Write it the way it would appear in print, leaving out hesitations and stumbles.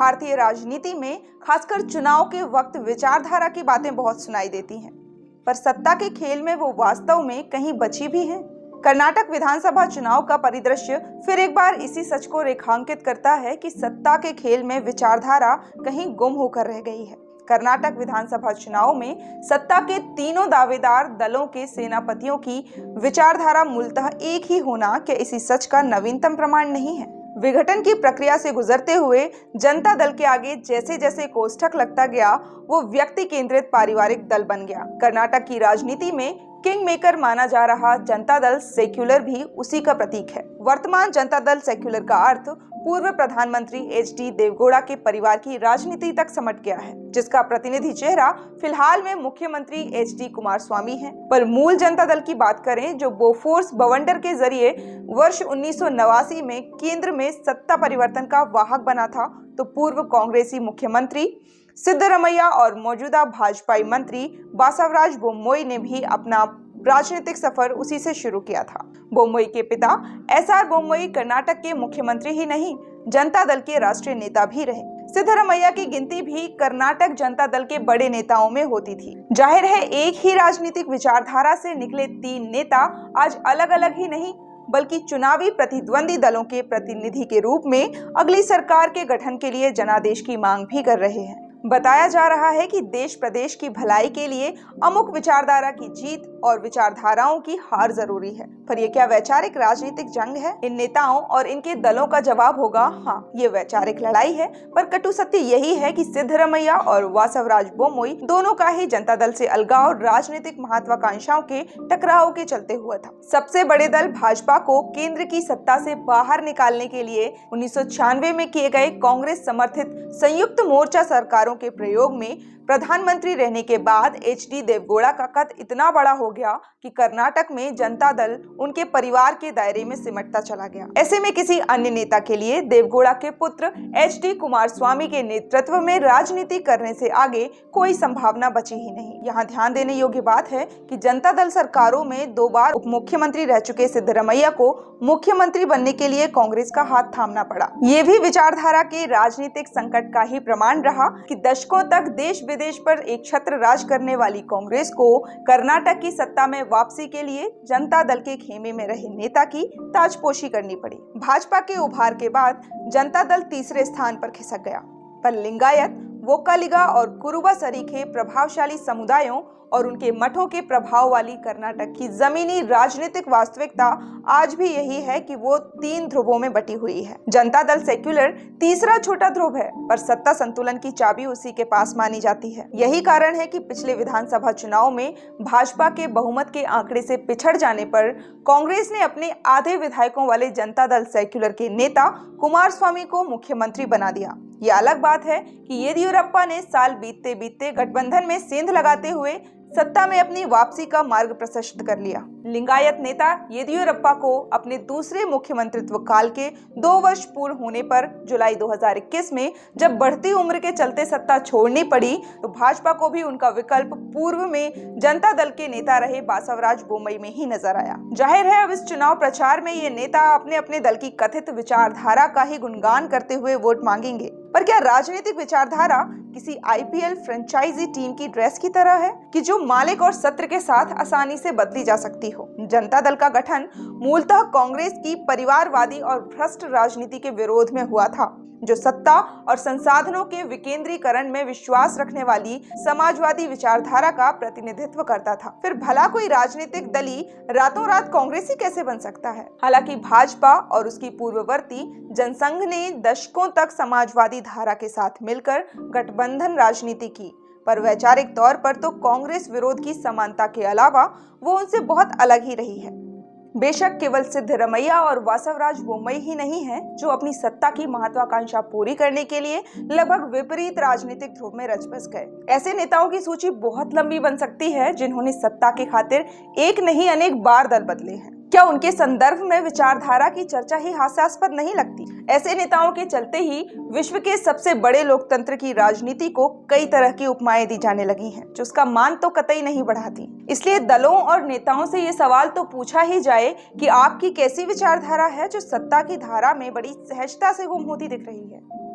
भारतीय राजनीति में खासकर चुनाव के वक्त विचारधारा की बातें बहुत सुनाई देती हैं, पर सत्ता के खेल में वो वास्तव में कहीं बची भी हैं। कर्नाटक विधानसभा चुनाव का परिदृश्य फिर एक बार इसी सच को रेखांकित करता है कि सत्ता के खेल में विचारधारा कहीं गुम होकर रह गई है। कर्नाटक विधानसभा चुनाव में सत्ता के तीनों दावेदार दलों के सेनापतियों की विचारधारा मूलतः एक ही होना क्या इसी सच का नवीनतम प्रमाण नहीं है? विघटन की प्रक्रिया से गुजरते हुए जनता दल के आगे जैसे जैसे कोष्ठक लगता गया, वो व्यक्ति केंद्रित पारिवारिक दल बन गया। कर्नाटक की राजनीति में किंग मेकर माना जा रहा जनता दल सेक्युलर भी उसी का प्रतीक है। वर्तमान जनता दल सेक्युलर का अर्थ पूर्व प्रधानमंत्री एच.डी. देवगौड़ा के परिवार की राजनीति तक समट गया है, जिसका प्रतिनिधि चेहरा फिलहाल में मुख्यमंत्री एच.डी. कुमारस्वामी है। पर मूल जनता दल की बात करें, जो बोफोर्स बवंडर के जरिए वर्ष 1989 में केंद्र में सत्ता परिवर्तन का वाहक बना था, तो पूर्व कांग्रेसी मुख्यमंत्री सिद्धरमैया और मौजूदा भाजपाई मंत्री बासवराज बोम्मई ने भी अपना राजनीतिक सफर उसी से शुरू किया था। बोम्मई के पिता एस.आर. बोम्मई कर्नाटक के मुख्यमंत्री ही नहीं, जनता दल के राष्ट्रीय नेता भी रहे। सिद्धरमैया की गिनती भी कर्नाटक जनता दल के बड़े नेताओं में होती थी। जाहिर है, एक ही राजनीतिक विचारधारा से निकले तीन नेता आज अलग अलग ही नहीं, बल्कि चुनावी प्रतिद्वंदी दलों के प्रतिनिधि के रूप में अगली सरकार के गठन के लिए जनादेश की मांग भी कर रहे हैं। बताया जा रहा है कि देश प्रदेश की भलाई के लिए अमुक विचारधारा की जीत और विचारधाराओं की हार जरूरी है। पर यह क्या वैचारिक राजनीतिक जंग है? इन नेताओं और इनके दलों का जवाब होगा हाँ, ये वैचारिक लड़ाई है। पर कटु सत्य यही है कि सिद्धरमैया और बासवराज बोम्मई दोनों का ही जनता दल से अलगाव राजनीतिक महत्वाकांक्षाओं के टकराव के चलते हुआ था। सबसे बड़े दल भाजपा को केंद्र की सत्ता से बाहर निकालने के लिए 1996 में किए गए कांग्रेस समर्थित संयुक्त मोर्चा सरकारों के प्रयोग में प्रधानमंत्री रहने के बाद एच.डी. देवगौड़ा का कद इतना बड़ा हो गया कि कर्नाटक में जनता दल उनके परिवार के दायरे में सिमटता चला गया। ऐसे में किसी अन्य नेता के लिए देवगौड़ा के पुत्र एच.डी. कुमारस्वामी के नेतृत्व में राजनीति करने से आगे कोई संभावना बची ही नहीं। यहाँ ध्यान देने योग्य बात है कि जनता दल सरकारों में 2 बार उप मुख्यमंत्री रह चुके सिद्धरमैया को मुख्यमंत्री बनने के लिए कांग्रेस का हाथ थामना पड़ा। ये भी विचारधारा के राजनीतिक संकट का ही प्रमाण रहा कि दशकों तक देश विदेश पर एक छत्र राज करने वाली कांग्रेस को कर्नाटक की सत्ता में वापसी के लिए जनता दल के खेमे में रहे नेता की ताजपोशी करनी पड़ी। भाजपा के उभार के बाद जनता दल तीसरे स्थान पर खिसक गया, पर लिंगायत, वोक्कालिगा और कुरुबा सरीखे प्रभावशाली समुदायों और उनके मठों के प्रभाव वाली कर्नाटक की जमीनी राजनीतिक वास्तविकता आज भी यही है कि वो 3 ध्रुवों में बटी हुई है। जनता दल सेक्युलर तीसरा छोटा ध्रुव है, पर सत्ता संतुलन की चाबी उसी के पास मानी जाती है। यही कारण है कि पिछले विधानसभा चुनाव में भाजपा के बहुमत के आंकड़े से पिछड़ जाने पर कांग्रेस ने अपने आधे विधायकों वाले जनता दल सेक्युलर के नेता कुमारस्वामी को मुख्यमंत्री बना दिया। ये अलग बात है कि येदियुरप्पा ने साल बीतते बीतते गठबंधन में सेंध लगाते हुए सत्ता में अपनी वापसी का मार्ग प्रशस्त कर लिया। लिंगायत नेता येदियुरप्पा को अपने दूसरे मुख्यमंत्रित्व काल के 2 वर्ष पूर्ण होने पर जुलाई 2021 में जब बढ़ती उम्र के चलते सत्ता छोड़नी पड़ी, तो भाजपा को भी उनका विकल्प पूर्व में जनता दल के नेता रहे बासवराज बोम्मई में ही नजर आया। जाहिर है, अब इस चुनाव प्रचार में ये नेता अपने अपने दल की कथित विचारधारा का ही गुणगान करते हुए वोट मांगेंगे। पर क्या राजनीतिक विचारधारा किसी आईपीएल फ्रेंचाइजी टीम की ड्रेस की तरह है कि जो मालिक और सत्र के साथ आसानी से बदली जा सकती हो? जनता दल का गठन मूलतः कांग्रेस की परिवारवादी और भ्रष्ट राजनीति के विरोध में हुआ था, जो सत्ता और संसाधनों के विकेंद्रीकरण में विश्वास रखने वाली समाजवादी विचारधारा का प्रतिनिधित्व करता था। फिर भला कोई राजनीतिक दली रातों रात कांग्रेसी कैसे बन सकता है? हालांकि भाजपा और उसकी पूर्ववर्ती जनसंघ ने दशकों तक समाजवादी धारा के साथ मिलकर गठबंधन राजनीति की, पर वैचारिक तौर पर तो कांग्रेस विरोध की समानता के अलावा वो उनसे बहुत अलग ही रही है। बेशक केवल सिद्धरमैया और बासवराज बोम्मई ही नहीं है जो अपनी सत्ता की महत्वाकांक्षा पूरी करने के लिए लगभग विपरीत राजनीतिक ध्रुव में रच बस गए। ऐसे नेताओं की सूची बहुत लंबी बन सकती है जिन्होंने सत्ता के खातिर एक नहीं अनेक बार दल बदले हैं। क्या उनके संदर्भ में विचारधारा की चर्चा ही हास्यास्पद नहीं लगती? ऐसे नेताओं के चलते ही विश्व के सबसे बड़े लोकतंत्र की राजनीति को कई तरह की उपमाएं दी जाने लगी हैं, जो उसका मान तो कतई नहीं बढ़ाती। इसलिए दलों और नेताओं से ये सवाल तो पूछा ही जाए कि आपकी कैसी विचारधारा है जो सत्ता की धारा में बड़ी सहजता से गुम होती दिख रही है।